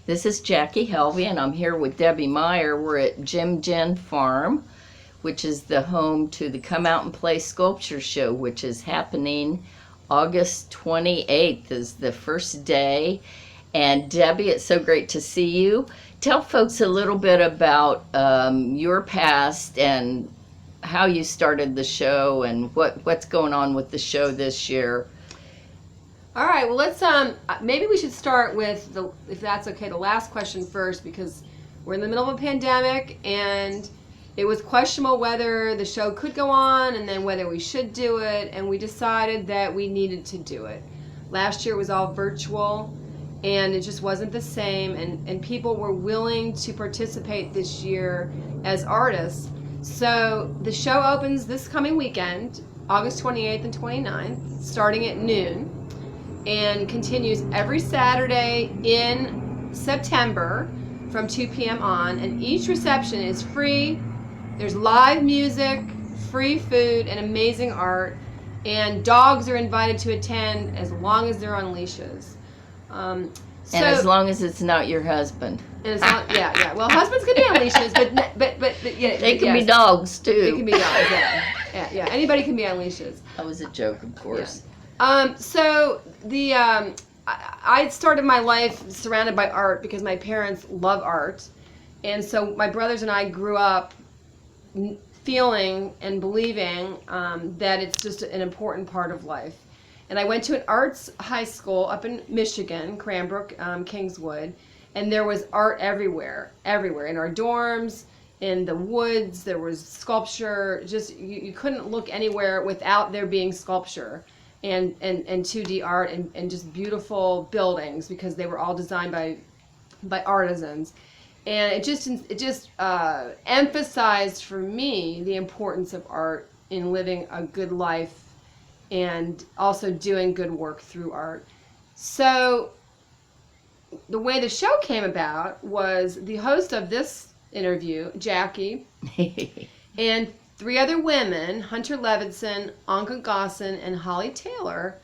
This is Jackie Helvey, and I'm here with Debbie Meyer. We're at JimGin Farm, which is the home to the Come Out and Play Sculpture Show, which is happening August 28th is the first day. And Debbie, it's so great to see you. Tell folks a little bit about your past and how you started the show and what's going on with the show this year. All right, well, let's maybe we should start with if that's okay, the last question first, because we're in the middle of a pandemic and it was questionable whether the show could go on and then whether we should do it, and we decided that we needed to do it. Last year it was all virtual and it just wasn't the same, and people were willing to participate this year as artists. So the show opens this coming weekend, August 28th and 29th, starting at noon, and continues every Saturday in September from 2 p.m. on, and each reception is free. There's live music, free food, and amazing art, and dogs are invited to attend as long as they're on leashes. And as long as it's not your husband. And as long, yeah. Well, husbands can be on leashes, but yeah, they can be dogs too. They can be dogs. Yeah. Anybody can be on leashes. That was a joke, of course. Yeah. So I started my life surrounded by art because my parents love art, and so my brothers and I grew up feeling and believing that it's just an important part of life. And I went to an arts high school up in Michigan, Cranbrook, Kingswood, and there was art everywhere, in our dorms, in the woods. There was sculpture. Just you couldn't look anywhere without there being sculpture and 2D art and just beautiful buildings, because they were all designed by artisans. And it just emphasized for me the importance of art in living a good life and also doing good work through art. So the way the show came about was the host of this interview, Jackie, and 3 other women, Hunter Levinson, Anka Gosson, and Holly Taylor,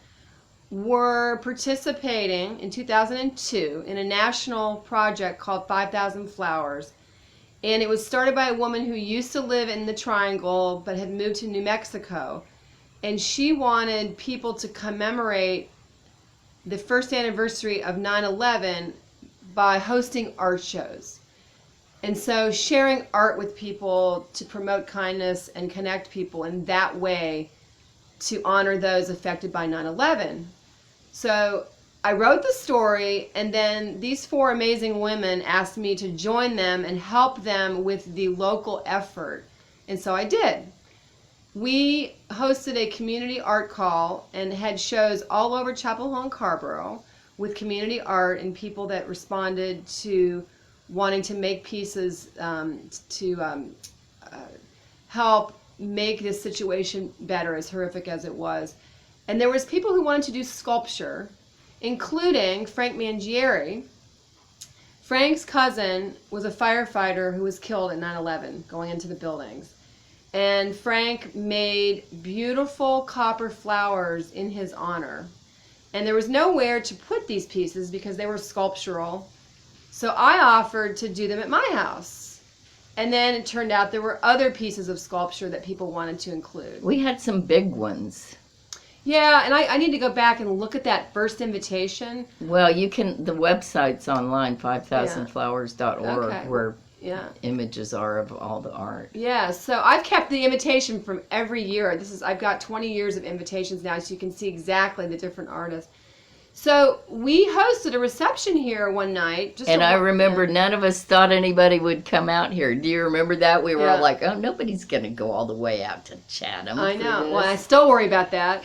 were participating in 2002 in a national project called 5,000 Flowers. And it was started by a woman who used to live in the Triangle but had moved to New Mexico. And she wanted people to commemorate the first anniversary of 9/11 by hosting art shows. And so sharing art with people to promote kindness and connect people in that way to honor those affected by 9/11. So I wrote the story, and then these 4 amazing women asked me to join them and help them with the local effort. And so I did. We hosted a community art call and had shows all over Chapel Hill and Carrboro with community art and people that responded to wanting to make pieces to help make this situation better, as horrific as it was. And there was people who wanted to do sculpture, including Frank Mangieri. Frank's cousin was a firefighter who was killed in 9/11 going into the buildings. And Frank made beautiful copper flowers in his honor. And there was nowhere to put these pieces because they were sculptural. So I offered to do them at my house. And then it turned out there were other pieces of sculpture that people wanted to include. We had some big ones. Yeah, and I need to go back and look at that first invitation. Well, you can, the website's online, 5000flowers.org, Okay. where images are of all the art. Yeah, so I've kept the invitation from every year. I've got 20 years of invitations now, so you can see exactly the different artists. So we hosted a reception here one night. And I remember none of us thought anybody would come out here. Do you remember that? We were all like, oh, nobody's going to go all the way out to Chatham. I know. Well, I still worry about that.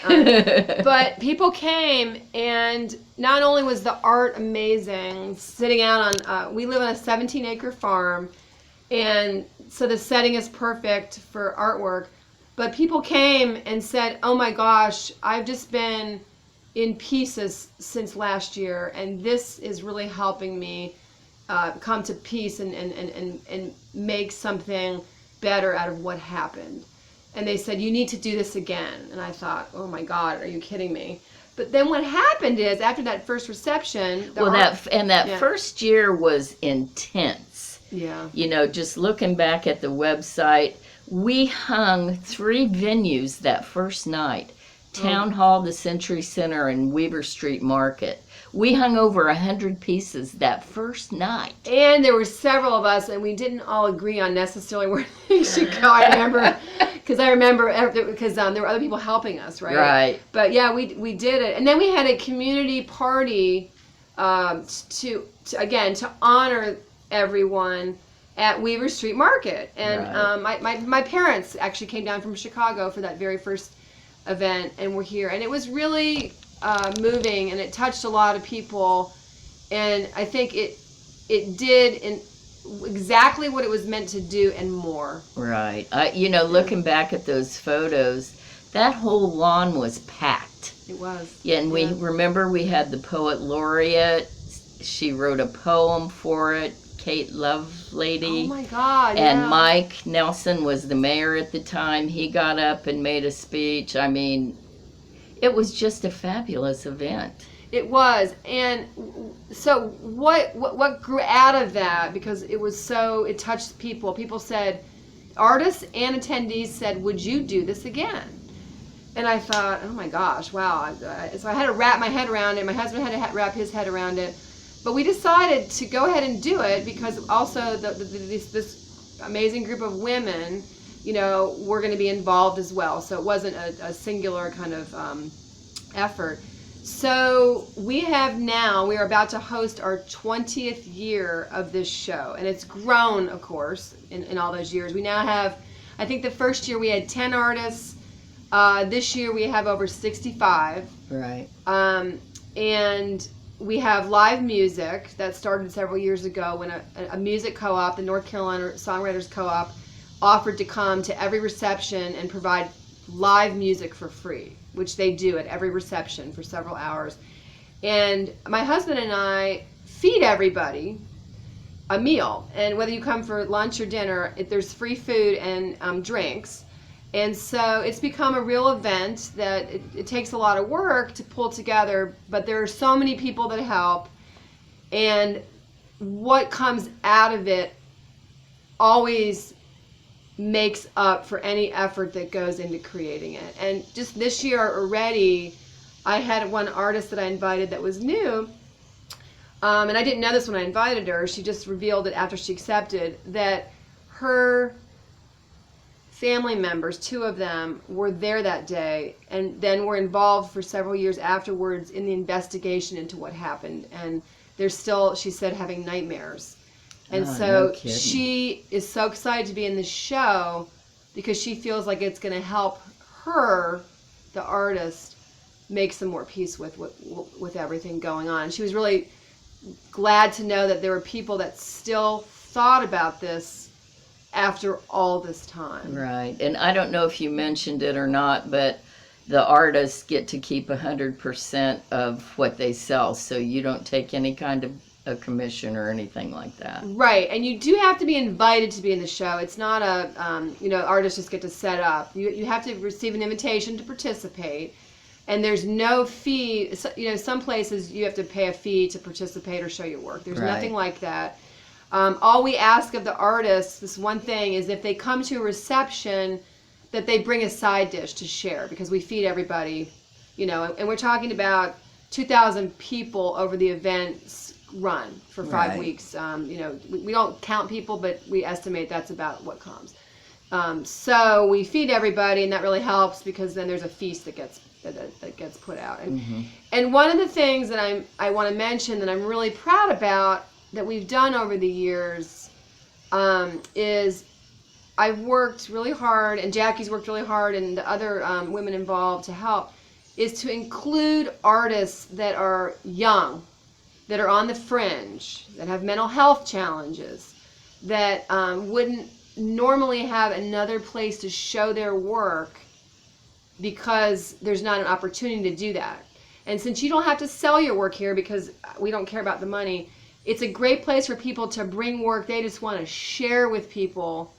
But people came, and not only was the art amazing, sitting out on, we live on a 17-acre farm, and so the setting is perfect for artwork. But people came and said, oh my gosh, I've just been in pieces since last year, and this is really helping me come to peace and make something better out of what happened. And they said, you need to do this again. And I thought, oh my God, are you kidding me? But then what happened is after that first reception, that first year was intense. Yeah. You know, just looking back at the website, we hung 3 venues that first night. Town Hall, the Century Center, and Weaver Street Market. We hung over 100 pieces that first night. And there were several of us, and we didn't all agree on necessarily where they should go. I remember, because there were other people helping us, right? Right. But yeah, we did it. And then we had a community party to honor everyone at Weaver Street Market. And my parents actually came down from Chicago for that very first event and were here. And it was really moving, and it touched a lot of people. And I think it did exactly what it was meant to do and more. Right. Looking back at those photos, that whole lawn was packed. It was. Yeah, and we remember we had the poet laureate. She wrote a poem for it, Kate Lovelady. Oh my God! And Mike Nelson was the mayor at the time. He got up and made a speech. I mean, it was just a fabulous event. It was. And so what grew out of that, because it touched people. People said, artists and attendees said, would you do this again? And I thought, oh my gosh, wow. So I had to wrap my head around it. My husband had to wrap his head around it. But we decided to go ahead and do it because also this amazing group of women, were going to be involved as well. So it wasn't a singular kind of effort. So we are about to host our 20th year of this show. And it's grown, of course, in all those years. We now have, I think the first year we had 10 artists. This year we have over 65. Right. And we have live music that started several years ago when a music co-op, the North Carolina Songwriters Co-op, offered to come to every reception and provide live music for free, which they do at every reception for several hours. And my husband and I feed everybody a meal. And whether you come for lunch or dinner, there's free food and drinks. And so it's become a real event that it takes a lot of work to pull together, but there are so many people that help. And what comes out of it always makes up for any effort that goes into creating it. And just this year already, I had one artist that I invited that was new, and I didn't know this when I invited her. She just revealed it after she accepted, that her family members, 2 of them, were there that day and then were involved for several years afterwards in the investigation into what happened. And they're still, she said, having nightmares. And no kidding. She is so excited to be in the show because she feels like it's going to help her, the artist, make some more peace with everything going on. She was really glad to know that there were people that still thought about this after all this time. Right. And I don't know if you mentioned it or not, but the artists get to keep 100% of what they sell, so you don't take any kind of a commission or anything like that. Right. And you do have to be invited to be in the show. It's not artists just get to set up. You have to receive an invitation to participate, and there's no fee. Some places you have to pay a fee to participate or show your work. There's nothing like that. All we ask of the artists, this one thing, is if they come to a reception, that they bring a side dish to share, because we feed everybody, and we're talking about 2,000 people over the event's run for 5 weeks. We don't count people, but we estimate that's about what comes. So we feed everybody, and that really helps because then there's a feast that gets put out. And one of the things that I want to mention that I'm really proud about that we've done over the years is I've worked really hard, and Jackie's worked really hard, and the other women involved to help, is to include artists that are young, that are on the fringe, that have mental health challenges, that wouldn't normally have another place to show their work because there's not an opportunity to do that. And since you don't have to sell your work here because we don't care about the money, it's a great place for people to bring work they just want to share with people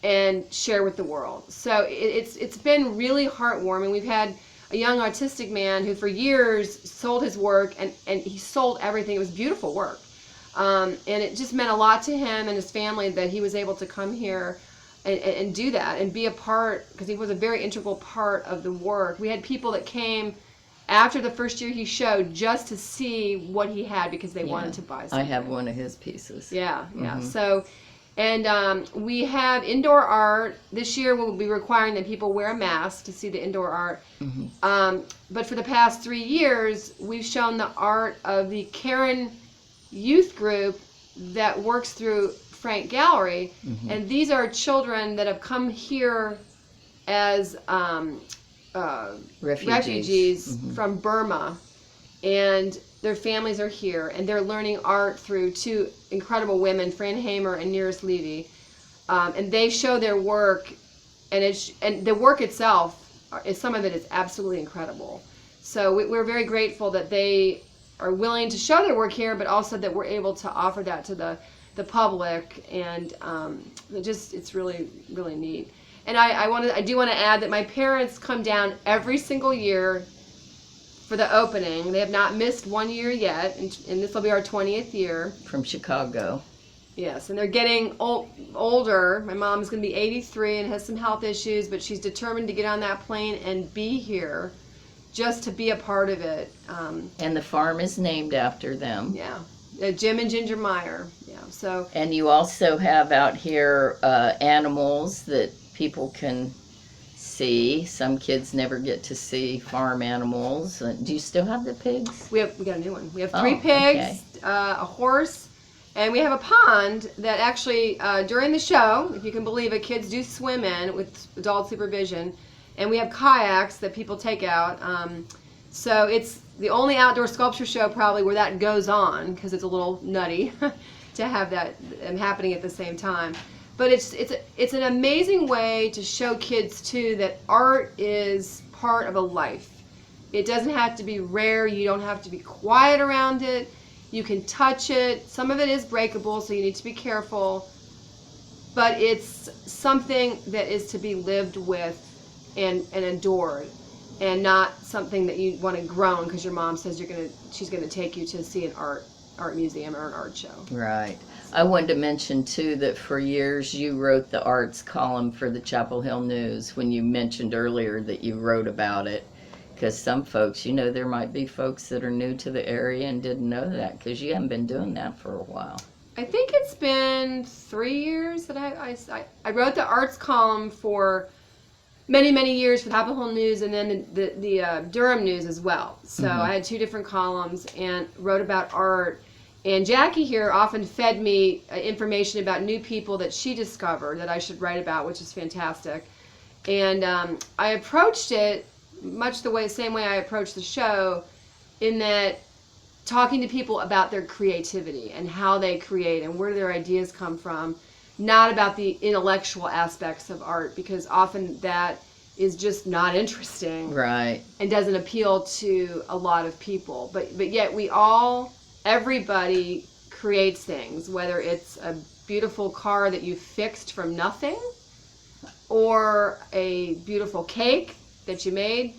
and share with the world. So it's been really heartwarming. We've had a young autistic man who for years sold his work, and he sold everything. It was beautiful work. And it just meant a lot to him and his family that he was able to come here and do that and be a part, because he was a very integral part of the work. We had people that came after the first year he showed just to see what he had because they wanted to buy something. I have one of his pieces. Yeah. So, and we have indoor art. This year we'll be requiring that people wear a mask to see the indoor art. But for the past 3 years, we've shown the art of the Karen youth group that works through Frank Gallery, and these are children that have come here as refugees from Burma, and their families are here, and they're learning art through 2 incredible women, Fran Hamer and Nearest Levy, and they show their work, and the work itself, some of it is absolutely incredible. So we're very grateful that they are willing to show their work here, but also that we're able to offer that to the public, and it's really, really neat. And I do want to add that my parents come down every single year for the opening. They have not missed 1 year yet, and this will be our 20th year. From Chicago. Yes, and they're getting older. My mom is going to be 83 and has some health issues, but she's determined to get on that plane and be here just to be a part of it. And the farm is named after them. Yeah. Jim and Ginger Meyer. Yeah. So. And you also have out here animals that people can see. Some kids never get to see farm animals. Do you still have the pigs? We got a new one. We have 3 pigs, a horse, and we have a pond that actually during the show, if you can believe it, kids do swim in with adult supervision. And we have kayaks that people take out. So it's the only outdoor sculpture show probably where that goes on, because it's a little nutty to have that happening at the same time. But it's an amazing way to show kids too that art is part of a life. It doesn't have to be rare. You don't have to be quiet around it. You can touch it. Some of it is breakable, so you need to be careful. But it's something that is to be lived with and adored, and not something that you want to groan because your mom says she's gonna take you to see an art museum or an art show. Right. I wanted to mention too that for years you wrote the arts column for the Chapel Hill News when you mentioned earlier that you wrote about it, because some folks, there might be folks that are new to the area and didn't know that, because you haven't been doing that for a while. I think it's been 3 years that I wrote the arts column for many years for the Chapel Hill News, and then the Durham News as well. So I had 2 different columns and wrote about art. And Jackie here often fed me information about new people that she discovered that I should write about, which is fantastic. And I approached it much the same way I approached the show, in that talking to people about their creativity and how they create and where their ideas come from. Not about the intellectual aspects of art, because often that is just not interesting, right, and doesn't appeal to a lot of people. But yet everybody creates things, whether it's a beautiful car that you fixed from nothing, or a beautiful cake that you made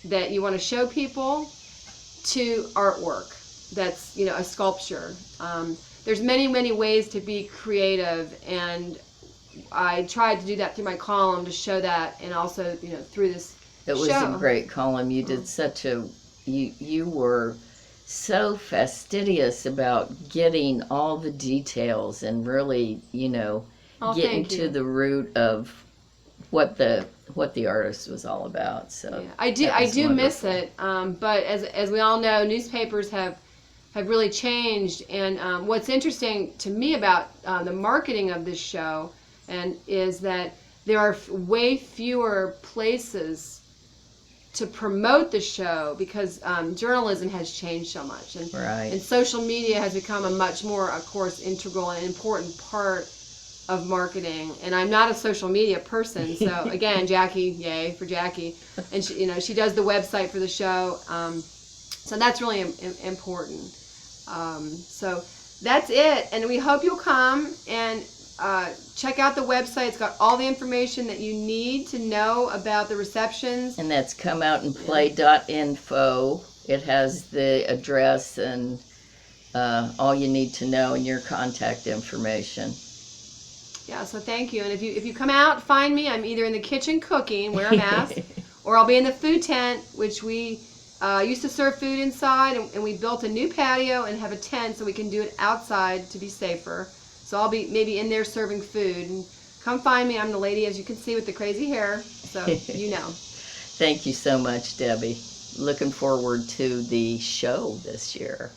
that you want to show people, to artwork that's a sculpture. There's many ways to be creative, and I tried to do that through my column to show that, and also through this show. It was a great column. You did you were so fastidious about getting all the details and really getting to the root of what the artist was all about. So yeah, I do miss it, but as we all know, newspapers have really changed, and what's interesting to me about the marketing of this show is that there are way fewer places to promote the show, because journalism has changed so much, and social media has become a much more, of course, integral and important part of marketing. And I'm not a social media person, so again, Jackie, yay for Jackie, and she does the website for the show, so that's really important. So that's it, and we hope you'll come, and check out the website. It's got all the information that you need to know about the receptions. And that's comeoutandplay.info. It has the address and all you need to know and your contact information. Yeah, so thank you. And if you come out, find me. I'm either in the kitchen cooking, wear a mask, or I'll be in the food tent, which we used to serve food inside, and we built a new patio and have a tent so we can do it outside to be safer. So I'll be maybe in there serving food. And come find me. I'm the lady, as you can see, with the crazy hair. So you know. Thank you so much, Debbie. Looking forward to the show this year.